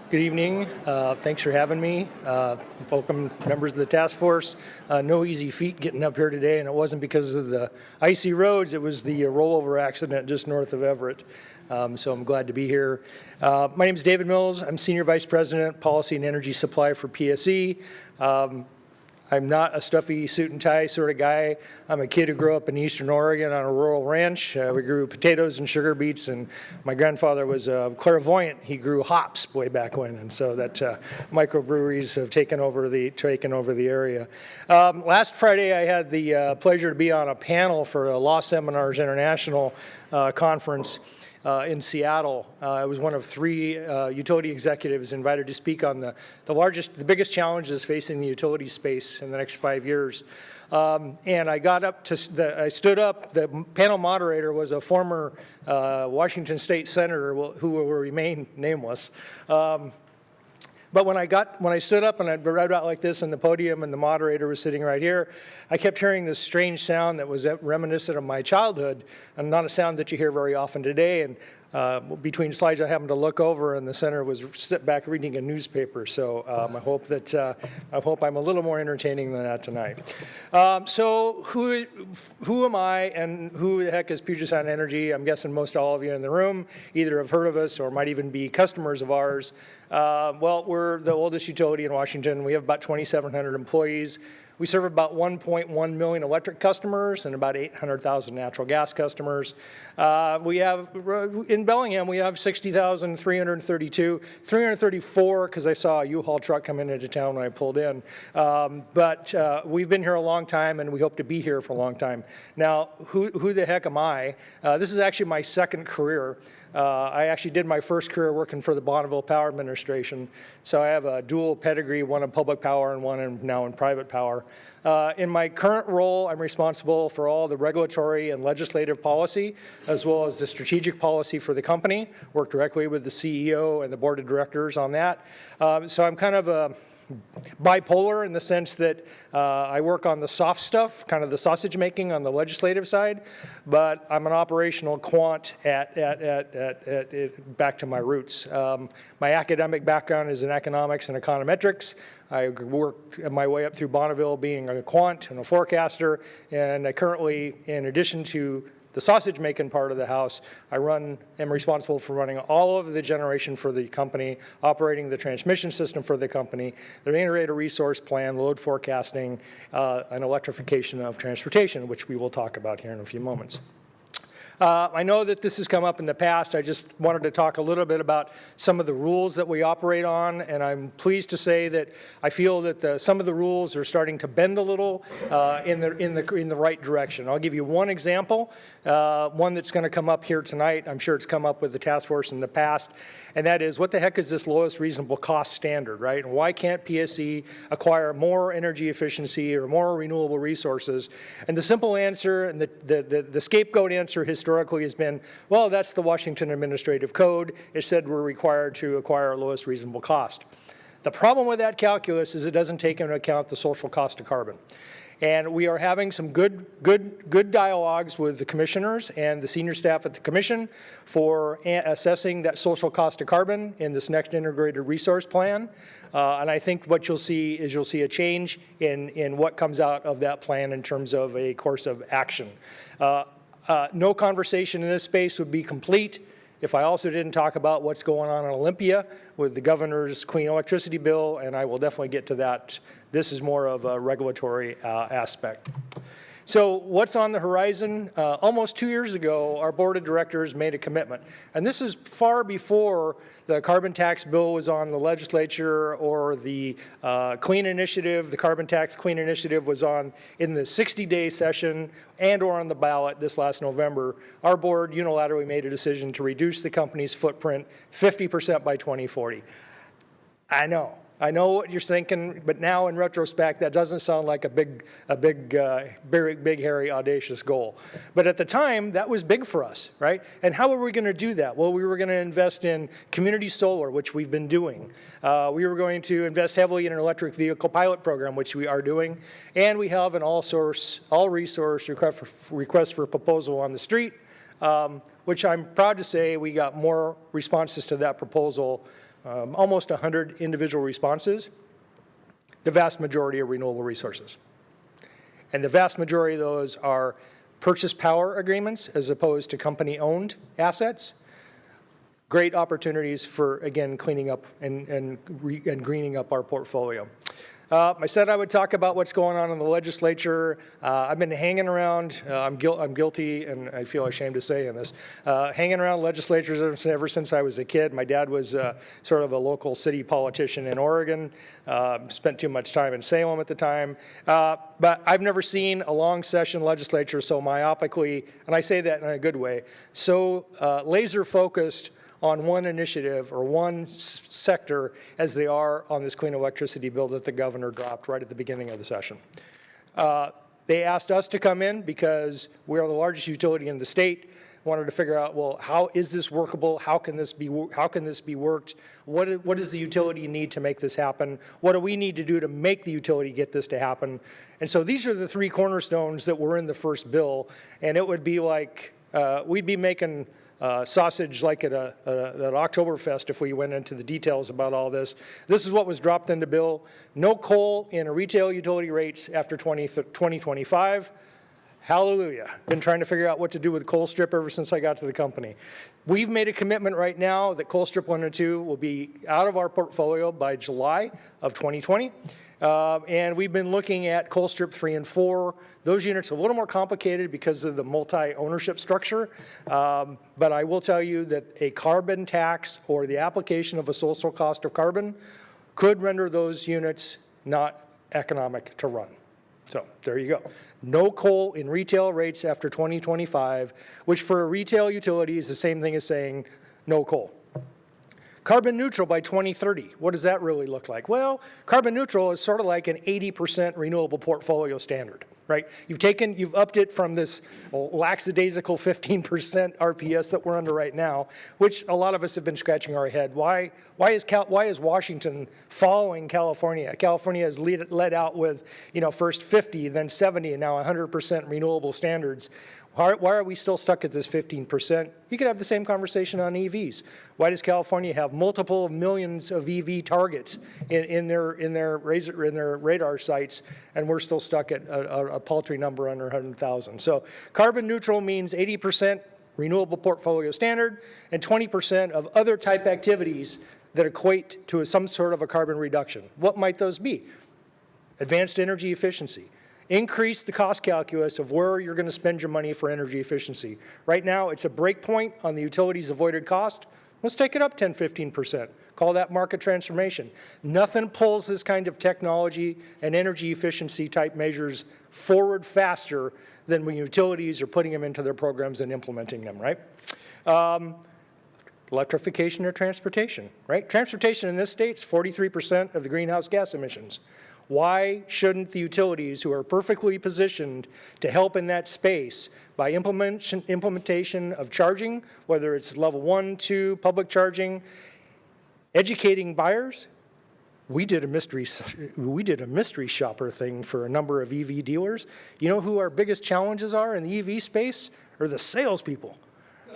Good evening. Thanks for having me. Welcome, members of the task force. No easy feat getting up here today, and it wasn't because of the icy roads. It was the rollover accident just north of Everett. So I'm glad to be here. My name is David Mills. I'm Senior Vice President, Policy and Energy Supply for PSE. I'm not a stuffy suit and tie sort of guy. I'm a kid who grew up in Eastern Oregon on a rural ranch. We grew potatoes and sugar beets, and my grandfather was clairvoyant. He grew hops way back when, and so that microbreweries have taken over the area. Last Friday, I had the pleasure to be on a panel for a Law Seminars International conference in Seattle. I was one of three utility executives invited to speak on the biggest challenges facing the utility space in the next 5 years. And I got up I stood up. The panel moderator was a former Washington State senator who will remain nameless. But when I stood up and I read out like this on the podium and the moderator was sitting right here, I kept hearing this strange sound that was reminiscent of my childhood, and not a sound that you hear very often today. And between slides, I happened to look over, and the senator was sitting back reading a newspaper. So I hope I'm a little more entertaining than that tonight. So who am I, and who the heck is Puget Sound Energy? I'm guessing most all of you in the room either have heard of us or might even be customers of ours. Well, we're the oldest utility in Washington. We have about 2,700 employees. We serve about 1.1 million electric customers and about 800,000 natural gas customers. In Bellingham, we have 60,332, 334 because I saw a U-Haul truck come into town when I pulled in. But we've been here a long time, and we hope to be here for a long time. Now, who the heck am I? This is actually my second career. I actually did my first career working for the Bonneville Power Administration, so I have a dual pedigree, one in public power and one now in private power. In my current role, I'm responsible for all the regulatory and legislative policy, as well as the strategic policy for the company. Work directly with the CEO and the board of directors on that. So I'm kind of bipolar in the sense that I work on the soft stuff, kind of the sausage making on the legislative side, but I'm an operational quant back to my roots. My academic background is in economics and econometrics. I worked my way up through Bonneville being a quant and a forecaster, and I currently, in addition to the sausage making part of the house, I am responsible for running all of the generation for the company, operating the transmission system for the company, the integrated resource plan, load forecasting, and electrification of transportation, which we will talk about here in a few moments. I know that this has come up in the past. I just wanted to talk a little bit about some of the rules that we operate on, and I'm pleased to say that I feel that some of the rules are starting to bend a little in the right direction. I'll give you one example, one that's going to come up here tonight. I'm sure it's come up with the task force in the past, and that is, what the heck is this lowest reasonable cost standard, right? And why can't PSE acquire more energy efficiency or more renewable resources? And the simple answer, and the scapegoat answer historically has been, well, that's the Washington Administrative Code. It said we're required to acquire lowest reasonable cost. The problem with that calculus is it doesn't take into account the social cost of carbon. And we are having some good dialogues with the commissioners and the senior staff at the commission for assessing that social cost of carbon in this next integrated resource plan. And I think what you'll see is a change in what comes out of that plan in terms of a course of action. No conversation in this space would be complete if I also didn't talk about what's going on in Olympia with the governor's clean electricity bill, and I will definitely get to that. This is more of a regulatory aspect. So what's on the horizon? Almost 2 years ago, our board of directors made a commitment. And this is far before the carbon tax bill was on the legislature or the clean initiative. The carbon tax clean initiative was on in the 60-day session and or on the ballot this last November. Our board unilaterally made a decision to reduce the company's footprint 50% by 2040. I know what you're thinking, but now in retrospect, that doesn't sound like a big, hairy, audacious goal. But at the time, that was big for us, right? And how were we going to do that? Well, we were going to invest in community solar, which we've been doing. We were going to invest heavily in an electric vehicle pilot program, which we are doing. And we have an all-resource request for proposal on the street, which I'm proud to say we got more responses to that proposal almost 100 individual responses. The vast majority are renewable resources. And the vast majority of those are purchase power agreements as opposed to company-owned assets. Great opportunities for, again, cleaning up and greening up our portfolio. I said I would talk about what's going on in the legislature. I've been hanging around, I'm guilty, and I feel ashamed to say in this, hanging around legislatures ever since I was a kid. My dad was sort of a local city politician in Oregon, spent too much time in Salem at the time. But I've never seen a long session legislature so myopically, and I say that in a good way, so laser focused on one initiative or one sector as they are on this clean electricity bill that the governor dropped right at the beginning of the session. They asked us to come in because we are the largest utility in the state, wanted to figure out, well, how is this workable? How can this be worked? What does the utility need to make this happen? What do we need to do to make the utility get this to happen? And so these are the three cornerstones that were in the first bill, and it would be like we'd be making sausage like at an Oktoberfest if we went into the details about all this. This is what was dropped into bill. No coal in retail utility rates after 2025. Hallelujah. Been trying to figure out what to do with Colstrip ever since I got to the company. We've made a commitment right now that Colstrip 1 and 2 will be out of our portfolio by July of 2020. And we've been looking at Colstrip 3 and 4. Those units are a little more complicated because of the multi-ownership structure. But I will tell you that a carbon tax or the application of a social cost of carbon could render those units not economic to run. So there you go. No coal in retail rates after 2025, which for a retail utility is the same thing as saying no coal. Carbon neutral by 2030. What does that really look like? Well, carbon neutral is sort of like an 80% renewable portfolio standard, right? You've upped it from this lackadaisical 15% RPS that we're under right now, which a lot of us have been scratching our head. Why is Washington following California? California has led out with, first 50, then 70, and now 100% renewable standards. Why are we still stuck at this 15%? You could have the same conversation on EVs. Why does California have multiple millions of EV targets in their radar sites, and we're still stuck at a paltry number under 100,000? So carbon neutral means 80% renewable portfolio standard and 20% of other type activities that equate to some sort of a carbon reduction. What might those be? Advanced energy efficiency. Increase the cost calculus of where you're going to spend your money for energy efficiency. Right now, it's a break point on the utility's avoided cost. Let's take it up 10, 15%. Call that market transformation. Nothing pulls this kind of technology and energy efficiency type measures forward faster than when utilities are putting them into their programs and implementing them, right? Electrification or transportation, right? Transportation in this state is 43% of the greenhouse gas emissions. Why shouldn't the utilities, who are perfectly positioned to help in that space by implementation of charging, whether it's level 1, 2, public charging, educating buyers? We did a mystery shopper thing for a number of EV dealers. You know who our biggest challenges are in the EV space? Are the salespeople.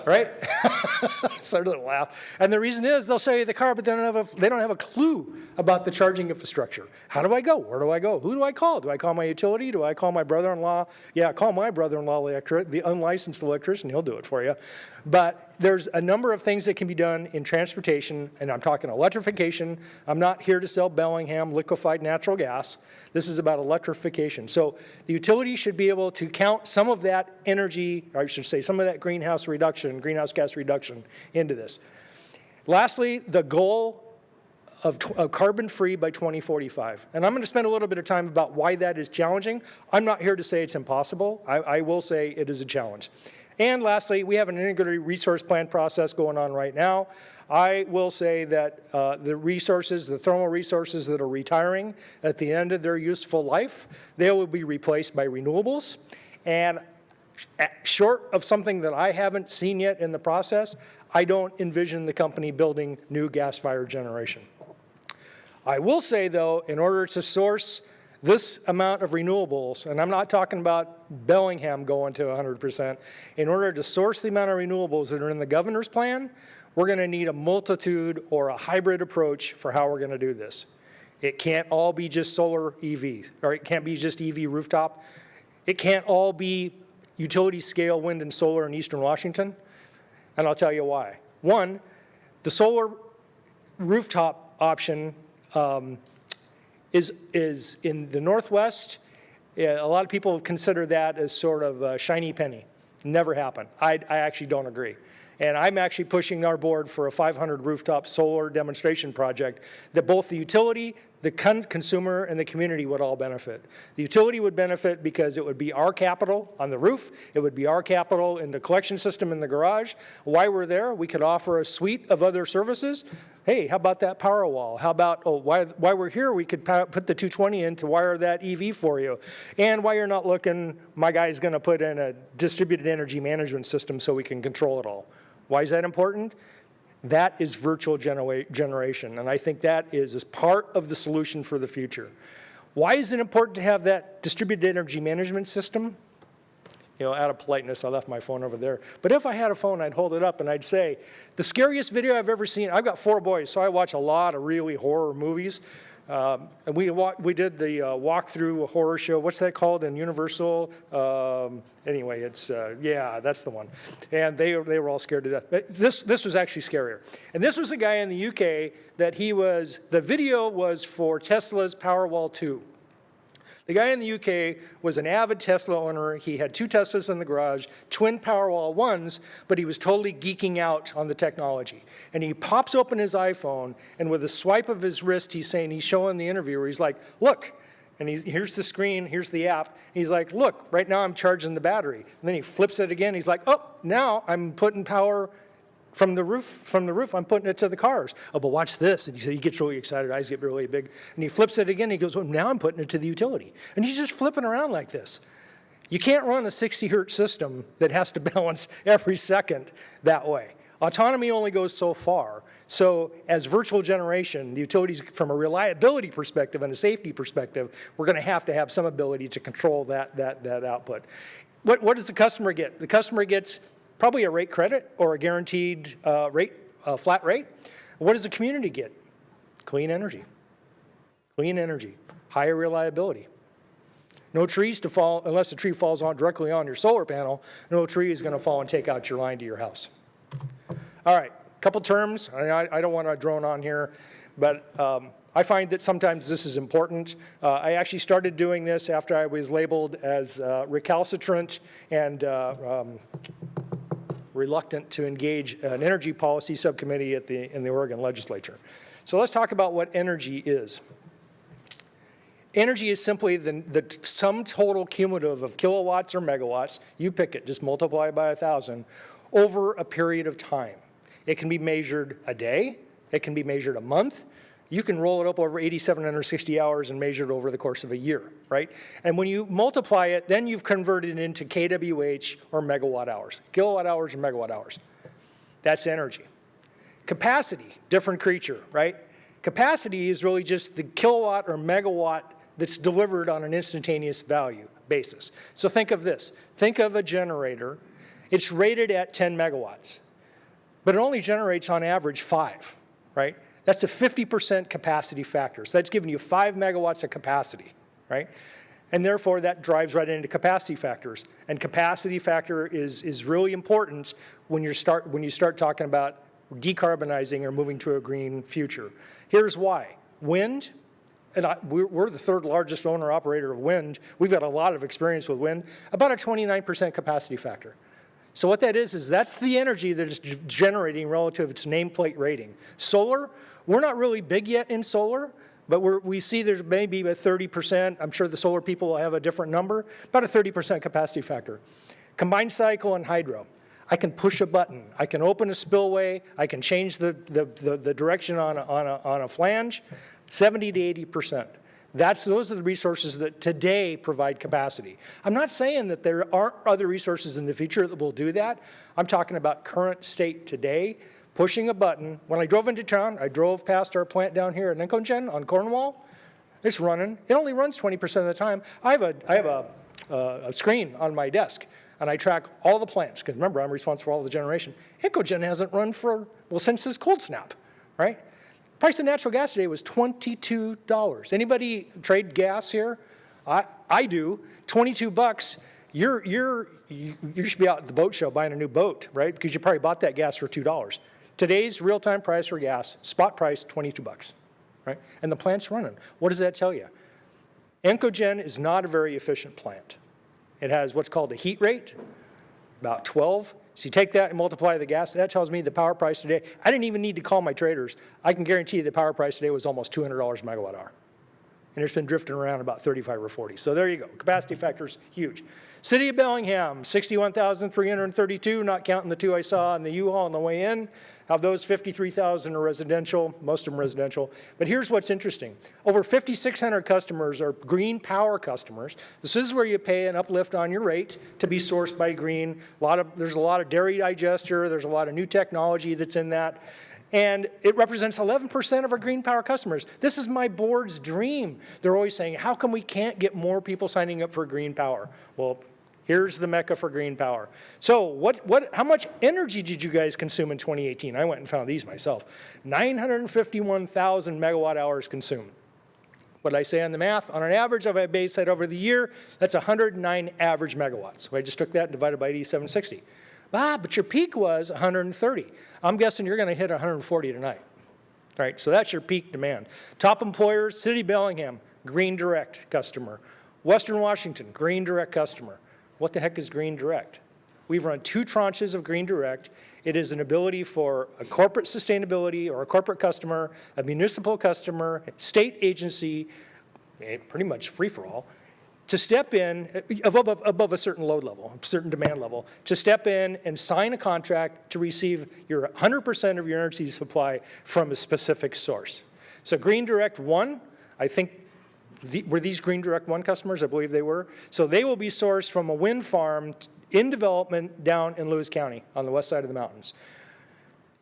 Right? Started to laugh. And the reason is they'll show you the car, but they don't have a clue about the charging infrastructure. How do I go? Where do I go? Who do I call? Do I call my utility? Do I call my brother-in-law? Yeah, call my brother-in-law the unlicensed electrician. He'll do it for you. But there's a number of things that can be done in transportation, and I'm talking electrification. I'm not here to sell Bellingham liquefied natural gas. This is about electrification. So the utility should be able to count some of that energy, or I should say some of that greenhouse gas reduction into this. Lastly, the goal of carbon-free by 2045. And I'm going to spend a little bit of time about why that is challenging. I'm not here to say it's impossible. I will say it is a challenge. And lastly, we have an integrated resource plan process going on right now. I will say that the thermal resources that are retiring at the end of their useful life, they will be replaced by renewables. And short of something that I haven't seen yet in the process, I don't envision the company building new gas-fired generation. I will say, though, in order to source this amount of renewables, and I'm not talking about Bellingham going to 100%, in order to source the amount of renewables that are in the governor's plan, we're going to need a multitude or a hybrid approach for how we're going to do this. It can't all be just solar EV, or it can't be just EV rooftop. It can't all be utility scale wind and solar in Eastern Washington, and I'll tell you why. One, the solar rooftop option is in the Northwest. A lot of people consider that as sort of a shiny penny. Never happened. I actually don't agree. And I'm actually pushing our board for a 500 rooftop solar demonstration project that both the utility, the consumer, and the community would all benefit. The utility would benefit because it would be our capital on the roof. It would be our capital in the collection system in the garage. While we're there, we could offer a suite of other services. Hey, how about that power wall? How about, while we're here, we could put the 220 in to wire that EV for you. And while you're not looking, my guy's going to put in a distributed energy management system so we can control it all. Why is that important? That is virtual generation, and I think that is part of the solution for the future. Why is it important to have that distributed energy management system? You know, out of politeness, I left my phone over there. But if I had a phone, I'd hold it up and I'd say, the scariest video I've ever seen, I've got 4 boys, so I watch a lot of really horror movies. And we did the walkthrough horror show. What's that called in Universal? Anyway, it's, yeah, that's the one. And they were all scared to death. But this was actually scarier. And this was a guy in the UK that the video was for Tesla's Powerwall 2. The guy in the UK was an avid Tesla owner. He had 2 Teslas in the garage, twin Powerwall 1s, but he was totally geeking out on the technology. And he pops open his iPhone, and with a swipe of his wrist, he's showing the interviewer, he's like, look, and here's the screen, here's the app. And he's like, look, right now I'm charging the battery. And then he flips it again. He's like, oh, now I'm putting power from the roof, I'm putting it to the cars. Oh, but watch this. And he gets really excited, eyes get really big. And he flips it again, he goes, oh, now I'm putting it to the utility. And he's just flipping around like this. You can't run a 60 hertz system that has to balance every second that way. Autonomy only goes so far. So as virtual generation, the utilities, from a reliability perspective and a safety perspective, we're going to have some ability to control that output. What does the customer get? The customer gets probably a rate credit or a guaranteed flat rate. What does the community get? Clean energy. Clean energy, higher reliability. No trees to fall, unless the tree falls directly on your solar panel, no tree is going to fall and take out your line to your house. All right, couple terms. I don't want to drone on here, but I find that sometimes this is important. I actually started doing this after I was labeled as recalcitrant and reluctant to engage an energy policy subcommittee in the Oregon legislature. So let's talk about what energy is. Energy is simply the sum total cumulative of kilowatts or megawatts, you pick it, just multiply by 1,000, over a period of time. It can be measured a day, it can be measured a month, you can roll it up over 8,760 hours and measure it over the course of a year, right? And when you multiply it, then you've converted it into kWh or megawatt hours, kilowatt hours or megawatt hours. That's energy. Capacity, different creature, right? Capacity is really just the kilowatt or megawatt that's delivered on an instantaneous value basis. So think of this. Think of a generator. It's rated at 10 megawatts, but it only generates on average 5, right? That's a 50% capacity factor. So that's giving you 5 megawatts of capacity, right? And therefore, that drives right into capacity factors. And capacity factor is really important when you start talking about decarbonizing or moving to a green future. Here's why. Wind, and we're the 3rd largest owner-operator of wind. We've got a lot of experience with wind, about a 29% capacity factor. So what that is that's the energy that is generating relative to its nameplate rating. Solar, we're not really big yet in solar, but we see there's maybe a 30%, I'm sure the solar people will have a different number, about a 30% capacity factor. Combined cycle and hydro. I can push a button. I can open a spillway. I can change the direction on a flange, 70 to 80%. Those are the resources that today provide capacity. I'm not saying that there aren't other resources in the future that will do that. I'm talking about current state today, pushing a button. When I drove into town, I drove past our plant down here at Nincogen on Cornwall. It's running. It only runs 20% of the time. I have a screen on my desk, and I track all the plants, because remember, I'm responsible for all the generation. Nincogen hasn't run for Well, since this cold snap, right? Price of natural gas today was $22. Anybody trade gas here? I do. 22 bucks. You should be out at the boat show buying a new boat, right? Because you probably bought that gas for $2. Today's real-time price for gas, spot price, 22 bucks, right? And the plant's running. What does that tell you? Encogen is not a very efficient plant. It has what's called a heat rate, about 12. So you take that and multiply the gas. That tells me the power price today. I didn't even need to call my traders. I can guarantee you the power price today was almost $200 a megawatt hour. And it's been drifting around about 35 or 40. So there you go. Capacity factor's huge. City of Bellingham, 61,332, not counting the 2 I saw in the U-Haul on the way in. Of those, 53,000 are residential, most of them residential. But here's what's interesting. Over 5,600 customers are green power customers. This is where you pay an uplift on your rate to be sourced by green. There's a lot of dairy digester. There's a lot of new technology that's in that. And it represents 11% of our green power customers. This is my board's dream. They're always saying, how come we can't get more people signing up for green power? Well, here's the mecca for green power. So how much energy did you guys consume in 2018? I went and found these myself. 951,000 megawatt hours consumed. What did I say on the math? On an average, if I base that over the year, that's 109 average megawatts. So I just took that and divided by 8760. But your peak was 130. I'm guessing you're going to hit 140 tonight. All right, so that's your peak demand. Top employers, City of Bellingham, Green Direct customer. Western Washington, Green Direct customer. What the heck is Green Direct? We've run 2 tranches of Green Direct. It is an ability for a corporate sustainability or a corporate customer, a municipal customer, state agency, pretty much free-for-all, to step in above a certain load level, a certain demand level, to step in and sign a contract to receive your 100% of your energy supply from a specific source. So Green Direct 1, I think, were these Green Direct 1 customers? I believe they were. So they will be sourced from a wind farm in development down in Lewis County on the west side of the mountains.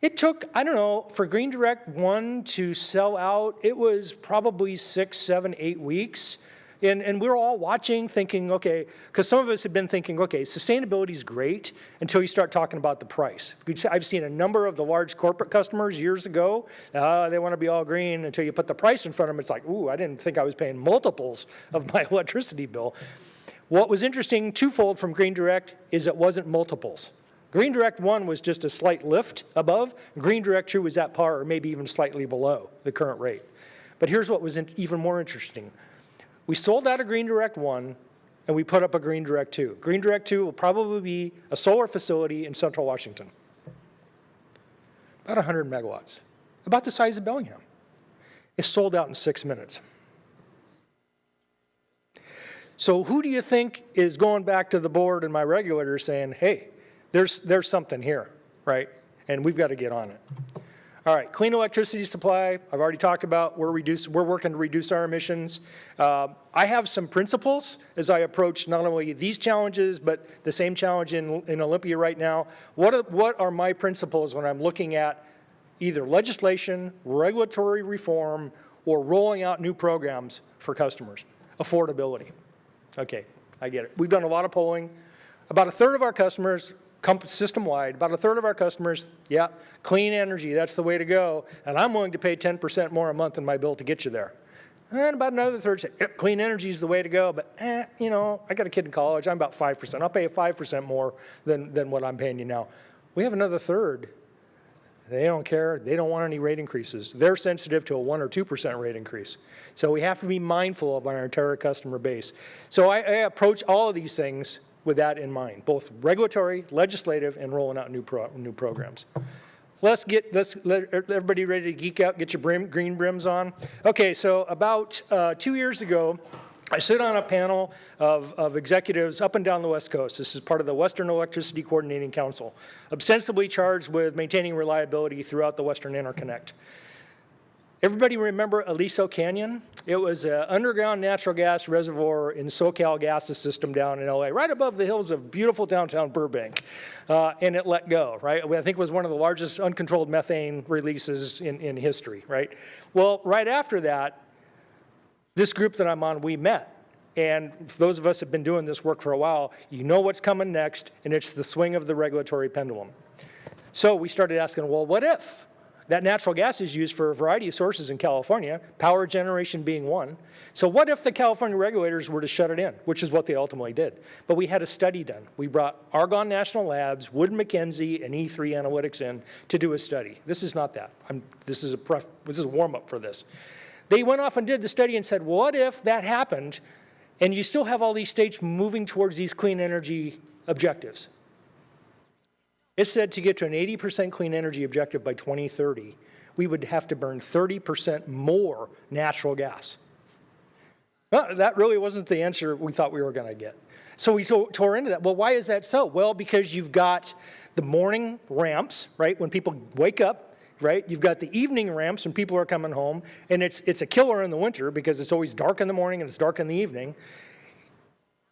It took, I don't know, for Green Direct 1 to sell out, it was probably 6, 7, 8 weeks. And we were all watching, thinking, okay, because some of us have been thinking, okay, sustainability is great until you start talking about the price. I've seen a number of the large corporate customers years ago, they want to be all green until you put the price in front of them. It's like, ooh, I didn't think I was paying multiples of my electricity bill. What was interesting twofold from Green Direct is it wasn't multiples. Green Direct 1 was just a slight lift above. Green Direct 2 was at par or maybe even slightly below the current rate. But here's what was even more interesting. We sold out of Green Direct 1, and we put up a Green Direct 2. Green Direct 2 will probably be a solar facility in central Washington. About 100 megawatts, about the size of Bellingham. It's sold out in 6 minutes. So who do you think is going back to the board and my regulators saying, hey, there's something here, right? And we've got to get on it. All right, clean electricity supply, I've already talked about, we're working to reduce our emissions. I have some principles as I approach not only these challenges, but the same challenge in Olympia right now. What are my principles when I'm looking at either legislation, regulatory reform, or rolling out new programs for customers? Affordability. Okay, I get it. We've done a lot of polling. About a third of our customers, system-wide, about a third of our customers, yeah, clean energy, that's the way to go, and I'm willing to pay 10% more a month in my bill to get you there. And about another third say, yep, clean energy is the way to go, but you know, I got a kid in college, I'm about 5%. I'll pay 5% more than what I'm paying you now. We have another third. They don't care. They don't want any rate increases. They're sensitive to a 1 or 2% rate increase. So we have to be mindful of our entire customer base. So I approach all of these things with that in mind, both regulatory, legislative, and rolling out new programs. Let everybody ready to geek out, get your green brims on. Okay, so about 2 years ago, I sit on a panel of executives up and down the West Coast. This is part of the Western Electricity Coordinating Council, ostensibly charged with maintaining reliability throughout the Western Interconnect. Everybody remember Aliso Canyon? It was an underground natural gas reservoir in SoCal Gas's system down in LA, right above the hills of beautiful downtown Burbank, and it let go, right? I think it was one of the largest uncontrolled methane releases in history, right? Well, right after that, this group that I'm on, we met. And for those of us who have been doing this work for a while, you know what's coming next, and it's the swing of the regulatory pendulum. So we started asking, well, what if? That natural gas is used for a variety of sources in California, power generation being one. So what if the California regulators were to shut it in, which is what they ultimately did. But we had a study done. We brought Argonne National Labs, Wood Mackenzie, and E3 Analytics in to do a study. This is not that. This is a warm-up for this. They went off and did the study and said, what if that happened and you still have all these states moving towards these clean energy objectives? It said to get to an 80% clean energy objective by 2030, we would have to burn 30% more natural gas. Well, that really wasn't the answer we thought we were going to get. So we tore into that. Well, why is that so? Well, because you've got the morning ramps, right, when people wake up, right? You've got the evening ramps when people are coming home, and it's a killer in the winter because it's always dark in the morning and it's dark in the evening.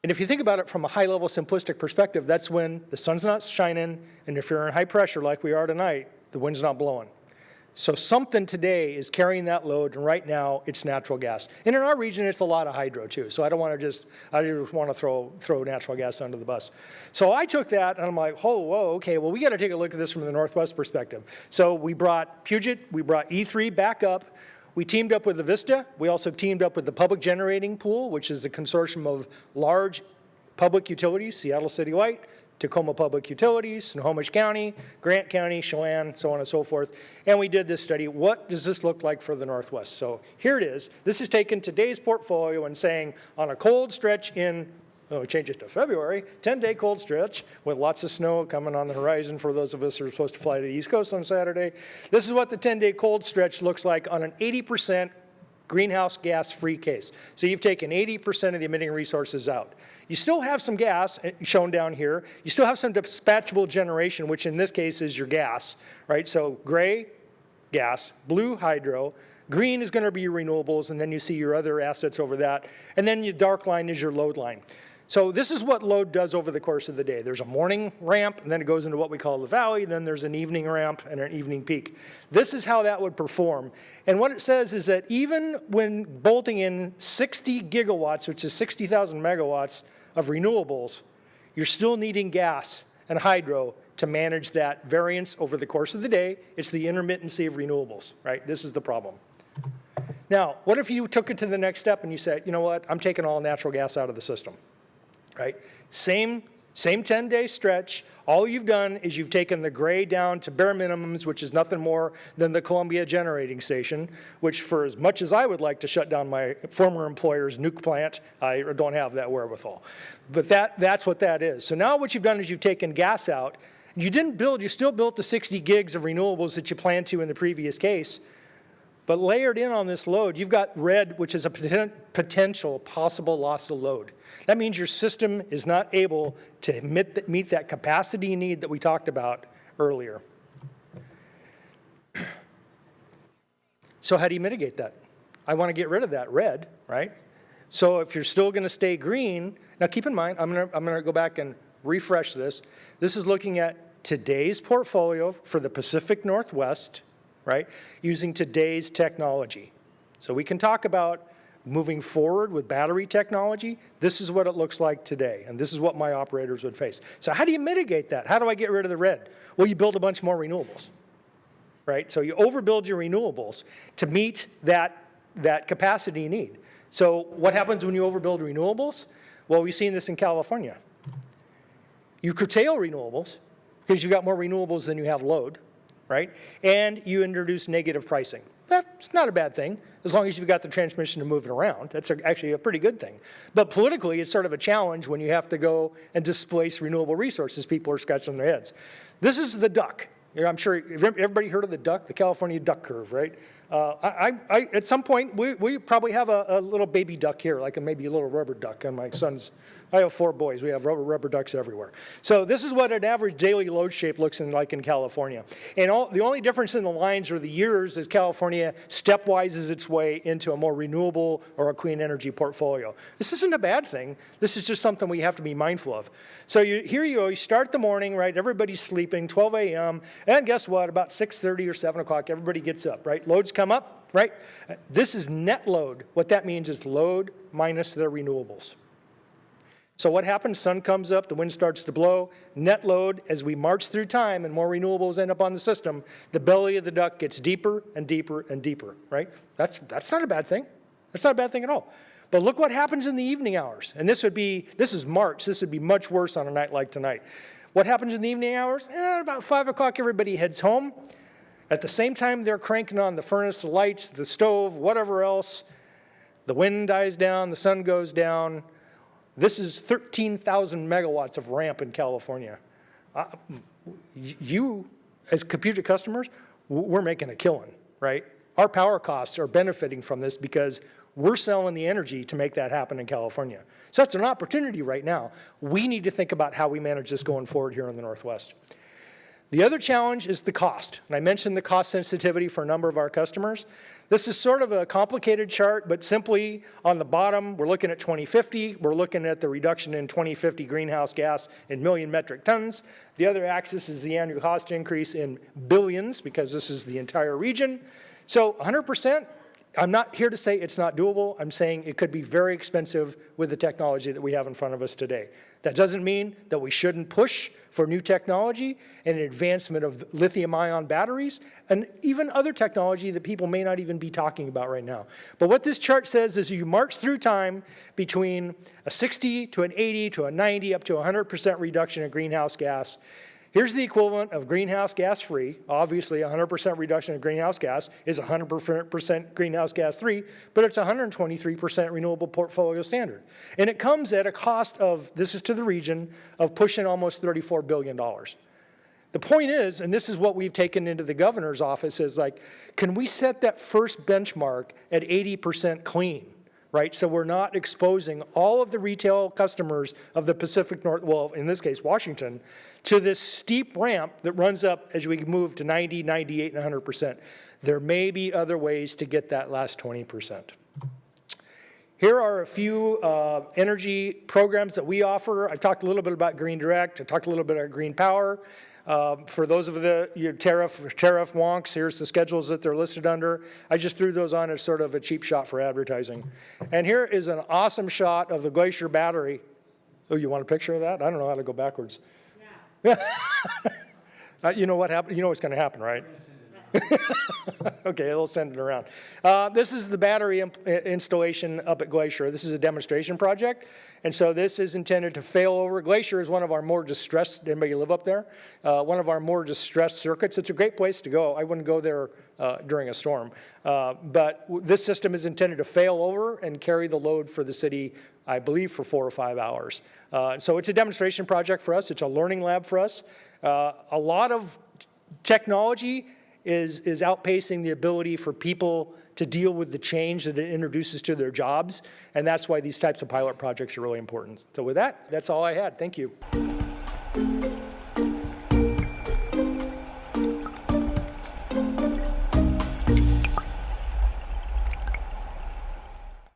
And if you think about it from a high-level simplistic perspective, that's when the sun's not shining, and if you're in high pressure like we are tonight, the wind's not blowing. So something today is carrying that load, and right now it's natural gas. And in our region, it's a lot of hydro too. So I just want to throw natural gas under the bus. So I took that and I'm like, oh, whoa, okay, well, we got to take a look at this from the Northwest perspective. So we brought Puget, we brought E3 back up. We teamed up with the Vista. We also teamed up with the Public Generating Pool, which is the consortium of large public utilities, Seattle City Light, Tacoma Public Utilities, Snohomish County, Grant County, Chelan, so on and so forth. And we did this study. What does this look like for the Northwest? So here it is. This is taking today's portfolio and saying on a cold stretch in, we changed it to February, 10-day cold stretch with lots of snow coming on the horizon for those of us who are supposed to fly to the East Coast on Saturday. This is what the 10-day cold stretch looks like on an 80% greenhouse gas-free case. So you've taken 80% of the emitting resources out. You still have some gas shown down here. You still have some dispatchable generation, which in this case is your gas, right? So gray, gas, blue, hydro, green is going to be your renewables, and then you see your other assets over that. And then your dark line is your load line. So this is what load does over the course of the day. There's a morning ramp, and then it goes into what we call the valley, then there's an evening ramp and an evening peak. This is how that would perform. And what it says is that even when bolting in 60 gigawatts, which is 60,000 megawatts of renewables, you're still needing gas and hydro to manage that variance over the course of the day. It's the intermittency of renewables, right? This is the problem. Now, what if you took it to the next step and you said, you know what, I'm taking all natural gas out of the system, right? Same 10-day stretch. All you've done is you've taken the gray down to bare minimums, which is nothing more than the Columbia Generating Station, which for as much as I would like to shut down my former employer's nuke plant, I don't have that wherewithal. But that's what that is. So now what you've done is you've taken gas out. You still built the 60 gigs of renewables that you planned to in the previous case, but layered in on this load, you've got red, which is a potential possible loss of load. That means your system is not able to meet that capacity need that we talked about earlier. So how do you mitigate that? I want to get rid of that red, right? So if you're still going to stay green, now keep in mind, I'm going to go back and refresh this. This is looking at today's portfolio for the Pacific Northwest, right, using today's technology. So we can talk about moving forward with battery technology. This is what it looks like today, and this is what my operators would face. So how do you mitigate that? How do I get rid of the red? Well, you build a bunch more renewables, right? So you overbuild your renewables to meet that capacity you need. So what happens when you overbuild renewables? Well, we've seen this in California. You curtail renewables because you've got more renewables than you have load, right? And you introduce negative pricing. That's not a bad thing, as long as you've got the transmission to move it around. That's actually a pretty good thing. But politically, it's sort of a challenge when you have to go and displace renewable resources. People are scratching their heads. This is the duck. I'm sure everybody heard of the duck, the California duck curve, right? At some point, we probably have a little baby duck here, like maybe a little rubber duck on my son's. I have 4 boys. We have rubber ducks everywhere. So this is what an average daily load shape looks like in California. And the only difference in the lines or the years is California stepwises its way into a more renewable or a clean energy portfolio. This isn't a bad thing. This is just something we have to be mindful of. So here you go. You start the morning, right? Everybody's sleeping, 12 a.m. And guess what? About 6:30 or 7 o'clock, everybody gets up, right? Loads come up, right? This is net load. What that means is load minus their renewables. So what happens? Sun comes up, the wind starts to blow, net load, as we march through time and more renewables end up on the system, the belly of the duck gets deeper and deeper and deeper, right? That's not a bad thing. That's not a bad thing at all. But look what happens in the evening hours. And this is March. This would be much worse on a night like tonight. What happens in the evening hours? About 5 o'clock, everybody heads home. At the same time, they're cranking on the furnace, the lights, the stove, whatever else. The wind dies down, the sun goes down. This is 13,000 megawatts of ramp in California. You, as Puget customers, we're making a killing, right? Our power costs are benefiting from this because we're selling the energy to make that happen in California. So that's an opportunity right now. We need to think about how we manage this going forward here in the Northwest. The other challenge is the cost. And I mentioned the cost sensitivity for a number of our customers. This is sort of a complicated chart, but simply on the bottom, we're looking at 2050. We're looking at the reduction in 2050 greenhouse gas in million metric tons. The other axis is the annual cost increase in billions, because this is the entire region. So 100%, I'm not here to say it's not doable. I'm saying it could be very expensive with the technology that we have in front of us today. That doesn't mean that we shouldn't push for new technology and an advancement of lithium-ion batteries and even other technology that people may not even be talking about right now. But what this chart says is you march through time between a 60 to an 80 to a 90 up to 100% reduction in greenhouse gas. Here's the equivalent of greenhouse gas free. Obviously, 100% reduction in greenhouse gas is 100% greenhouse gas free, but it's 123% renewable portfolio standard. And it comes at a cost of, this is to the region, of pushing almost $34 billion. The point is, and this is what we've taken into the governor's office, is like, can we set that first benchmark at 80% clean? Right, so we're not exposing all of the retail customers of the Pacific North, well, in this case, Washington, to this steep ramp that runs up as we move to 90, 98, and 100%. There may be other ways to get that last 20%. Here are a few energy programs that we offer. I've talked a little bit about Green Direct. I talked a little bit about Green Power. For those of your tariff wonks, here's the schedules that they're listed under. I just threw those on as sort of a cheap shot for advertising. And here is an awesome shot of the Glacier battery. Oh, you want a picture of that? I don't know how to go backwards. Yeah. You know what happened? You know what's going to happen, right? Okay, they'll send it around. This is the battery installation up at Glacier. This is a demonstration project, and so this is intended to fail over. Glacier is one of our more distressed, anybody live up there? One of our more distressed circuits. It's a great place to go. I wouldn't go there during a storm. But this system is intended to fail over and carry the load for the city, I believe, for 4 or 5 hours. So it's a demonstration project for us. It's a learning lab for us. A lot of technology is outpacing the ability for people to deal with the change that it introduces to their jobs, and that's why these types of pilot projects are really important. So with that, that's all I had. Thank you.